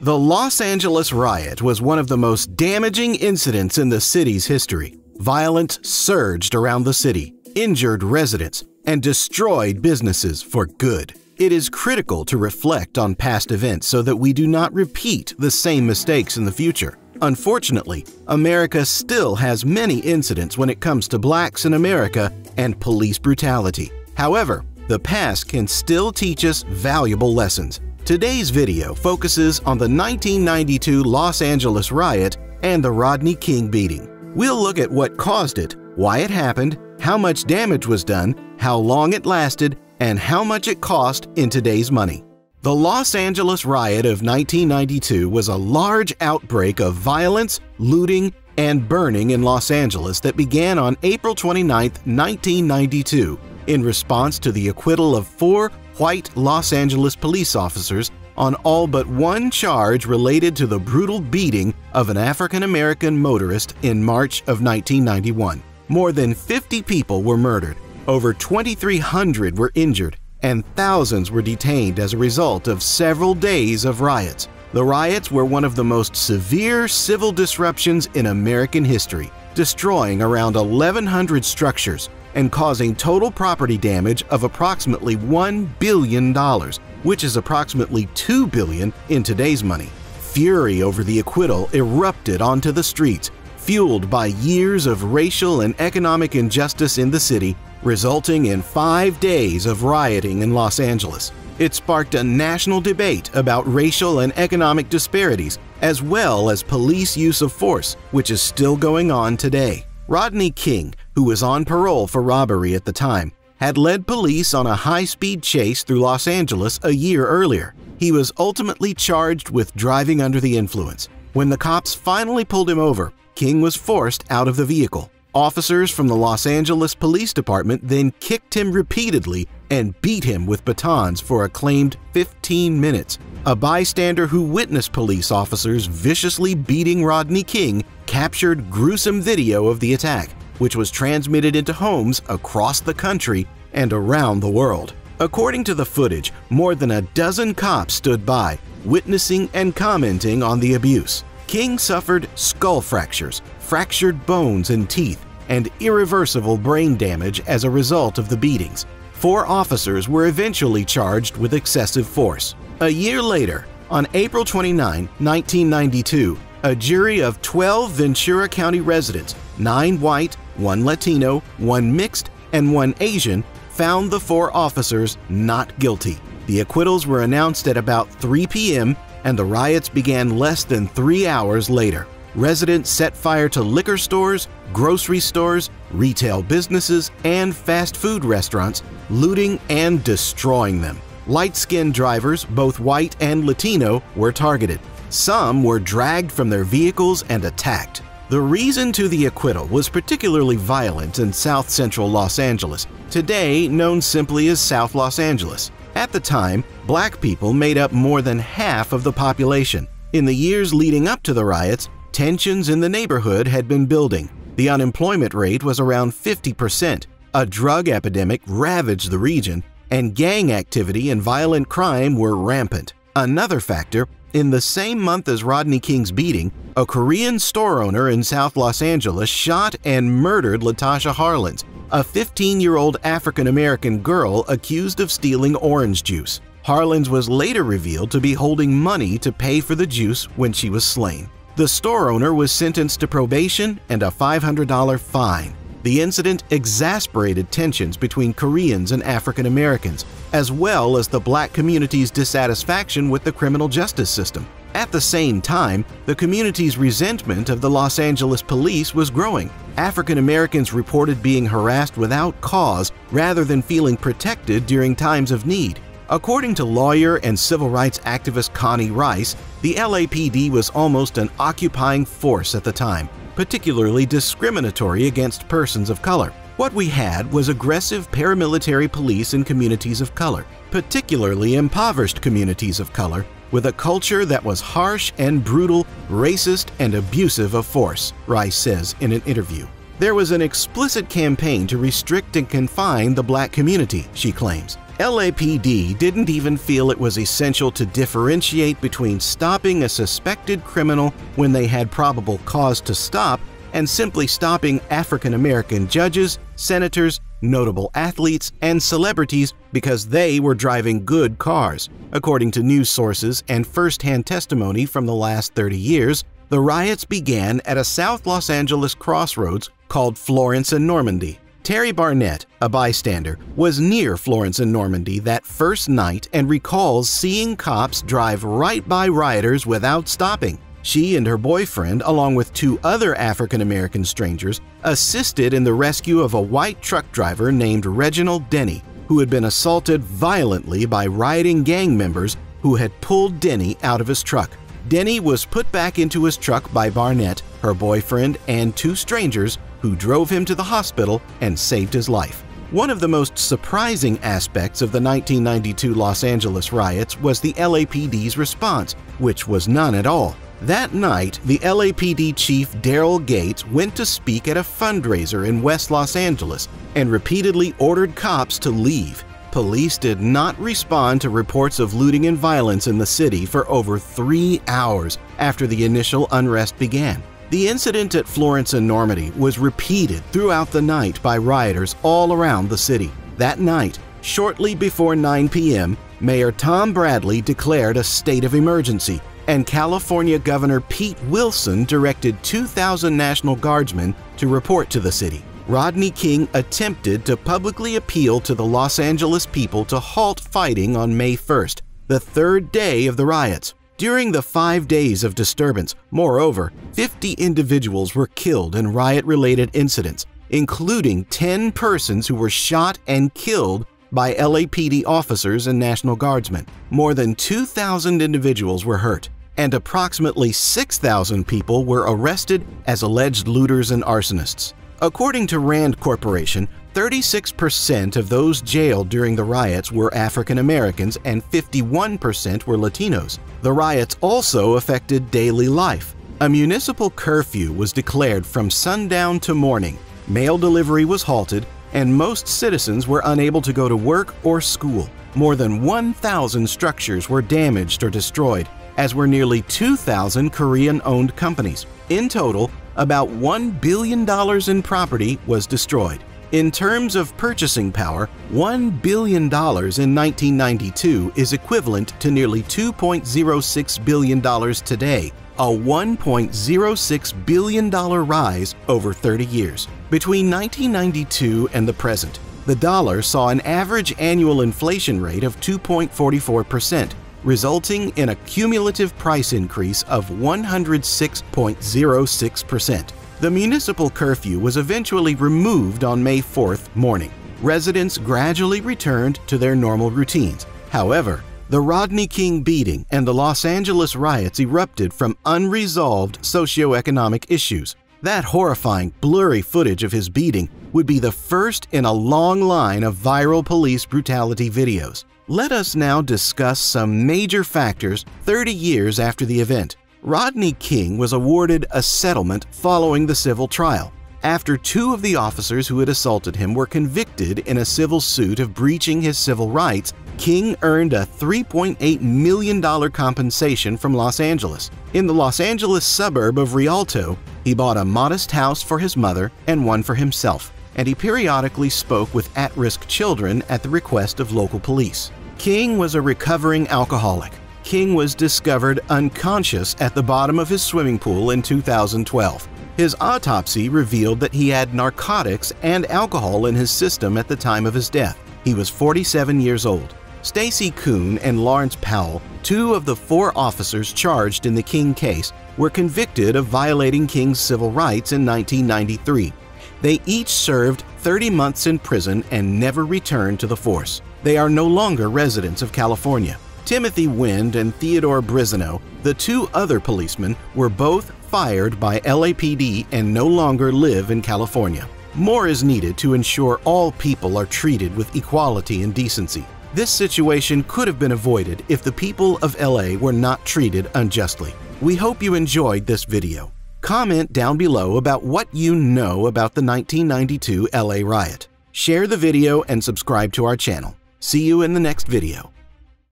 The Los Angeles Riot was one of the most damaging incidents in the city's history. Violence surged around the city, injured residents, and destroyed businesses for good. It is critical to reflect on past events so that we do not repeat the same mistakes in the future. Unfortunately, America still has many incidents when it comes to blacks in America and police brutality. However, the past can still teach us valuable lessons. Today's video focuses on the 1992 Los Angeles Riot and the Rodney King Beating. We'll look at what caused it, why it happened, how much damage was done, how long it lasted, and how much it cost in today's money. The Los Angeles Riot of 1992 was a large outbreak of violence, looting, and burning in Los Angeles that began on April 29, 1992, in response to the acquittal of 4 white Los Angeles police officers on all but one charge related to the brutal beating of an African-American motorist in March of 1991. More than 50 people were murdered, over 2,300 were injured, and thousands were detained as a result of several days of riots. The riots were one of the most severe civil disruptions in American history, destroying around 1,100 structures and causing total property damage of approximately $1 billion, which is approximately $2 billion in today's money. Fury over the acquittal erupted onto the streets, fueled by years of racial and economic injustice in the city, resulting in 5 days of rioting in Los Angeles. It sparked a national debate about racial and economic disparities, as well as police use of force, which is still going on today. Rodney King, who was on parole for robbery at the time, had led police on a high-speed chase through Los Angeles a year earlier. He was ultimately charged with driving under the influence. When the cops finally pulled him over, King was forced out of the vehicle. Officers from the Los Angeles Police Department then kicked him repeatedly and beat him with batons for a claimed 15 minutes. A bystander who witnessed police officers viciously beating Rodney King captured gruesome video of the attack, which was transmitted into homes across the country and around the world. According to the footage, more than a dozen cops stood by, witnessing and commenting on the abuse. King suffered skull fractures, fractured bones and teeth, and irreversible brain damage as a result of the beatings. 4 officers were eventually charged with excessive force. A year later, on April 29, 1992, a jury of 12 Ventura County residents, 9 white, 1 Latino, 1 mixed, and 1 Asian, found the 4 officers not guilty. The acquittals were announced at about 3 p.m., and the riots began less than 3 hours later. Residents set fire to liquor stores, grocery stores, retail businesses, and fast food restaurants, looting and destroying them. Light-skinned drivers, both white and Latino, were targeted. Some were dragged from their vehicles and attacked. The reason to the acquittal was particularly violent in South Central Los Angeles, today known simply as South Los Angeles. At the time, black people made up more than half of the population. In the years leading up to the riots, tensions in the neighborhood had been building. The unemployment rate was around 50%. A drug epidemic ravaged the region, and gang activity and violent crime were rampant. Another factor, in the same month as Rodney King's beating, a Korean store owner in South Los Angeles shot and murdered Latasha Harlins, a 15-year-old African-American girl accused of stealing orange juice. Harlins was later revealed to be holding money to pay for the juice when she was slain. The store owner was sentenced to probation and a $500 fine. The incident exasperated tensions between Koreans and African Americans, as well as the black community's dissatisfaction with the criminal justice system. At the same time, the community's resentment of the Los Angeles police was growing. African Americans reported being harassed without cause rather than feeling protected during times of need. According to lawyer and civil rights activist Connie Rice, the LAPD was almost an occupying force at the time, particularly discriminatory against persons of color. What we had was aggressive paramilitary police in communities of color, particularly impoverished communities of color, with a culture that was harsh and brutal, racist, and abusive of force, Rice says in an interview. There was an explicit campaign to restrict and confine the black community, she claims. LAPD didn't even feel it was essential to differentiate between stopping a suspected criminal when they had probable cause to stop and simply stopping African American judges, senators, notable athletes, and celebrities because they were driving good cars. According to news sources and first-hand testimony from the last 30 years, the riots began at a South Los Angeles crossroads called Florence and Normandy. Terry Barnett, a bystander, was near Florence and Normandy that first night and recalls seeing cops drive right by rioters without stopping. She and her boyfriend, along with 2 other African-American strangers, assisted in the rescue of a white truck driver named Reginald Denny, who had been assaulted violently by rioting gang members who had pulled Denny out of his truck. Denny was put back into his truck by Barnett, her boyfriend, and 2 strangers who drove him to the hospital and saved his life. One of the most surprising aspects of the 1992 Los Angeles riots was the LAPD's response, which was none at all. That night, the LAPD chief Daryl Gates went to speak at a fundraiser in West Los Angeles and repeatedly ordered cops to leave. Police did not respond to reports of looting and violence in the city for over 3 hours after the initial unrest began. The incident at Florence and Normandy was repeated throughout the night by rioters all around the city. That night, shortly before 9 p.m., Mayor Tom Bradley declared a state of emergency, and California Governor Pete Wilson directed 2,000 National Guardsmen to report to the city. Rodney King attempted to publicly appeal to the Los Angeles people to halt fighting on May 1st, the 3rd day of the riots. During the 5 days of disturbance, moreover, 50 individuals were killed in riot-related incidents, including 10 persons who were shot and killed by LAPD officers and National Guardsmen. More than 2,000 individuals were hurt, and approximately 6,000 people were arrested as alleged looters and arsonists. According to Rand Corporation, 36% of those jailed during the riots were African Americans and 51% were Latinos. The riots also affected daily life. A municipal curfew was declared from sundown to morning. Mail delivery was halted, and most citizens were unable to go to work or school. More than 1,000 structures were damaged or destroyed, as were nearly 2,000 Korean-owned companies. In total, about $1 billion in property was destroyed. In terms of purchasing power, $1 billion in 1992 is equivalent to nearly $2.06 billion today, a $1.06 billion rise over 30 years. Between 1992 and the present, the dollar saw an average annual inflation rate of 2.44%, resulting in a cumulative price increase of 106.06%. The municipal curfew was eventually removed on May 4th morning. Residents gradually returned to their normal routines. However, the Rodney King Beating and the Los Angeles riots erupted from unresolved socioeconomic issues. That horrifying, blurry footage of his beating would be the first in a long line of viral police brutality videos. Let us now discuss some major factors 30 years after the event. Rodney King was awarded a settlement following the civil trial. After 2 of the officers who had assaulted him were convicted in a civil suit of breaching his civil rights, King earned a $3.8 million compensation from Los Angeles. In the Los Angeles suburb of Rialto, he bought a modest house for his mother and one for himself, and he periodically spoke with at-risk children at the request of local police. King was a recovering alcoholic. King was discovered unconscious at the bottom of his swimming pool in 2012. His autopsy revealed that he had narcotics and alcohol in his system at the time of his death. He was 47 years old. Stacy Kuhn and Lawrence Powell, 2 of the 4 officers charged in the King case, were convicted of violating King's civil rights in 1993. They each served 30 months in prison and never returned to the force. They are no longer residents of California. Timothy Wind and Theodore Brizano, the 2 other policemen, were both fired by LAPD and no longer live in California. More is needed to ensure all people are treated with equality and decency. This situation could have been avoided if the people of LA were not treated unjustly. We hope you enjoyed this video. Comment down below about what you know about the 1992 LA riot. Share the video and subscribe to our channel. See you in the next video.